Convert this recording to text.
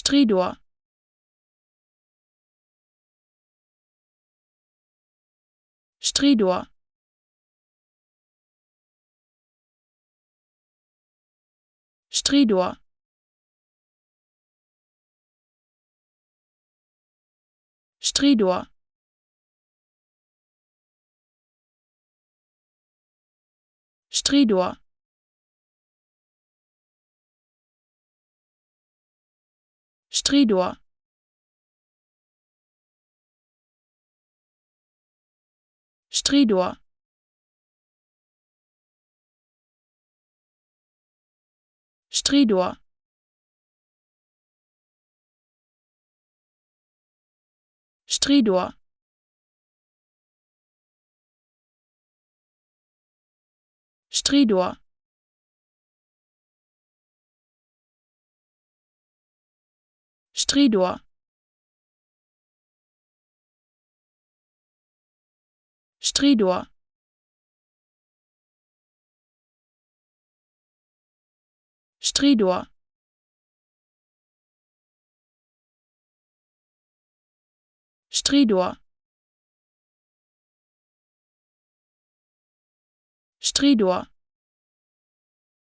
Stridor. Stridor. Stridor. Stridor. Stridor. Stridor. Stridor. Stridor. Stridor. Stridor. Stridor. Stridor. Stridor. Stridor. Stridor.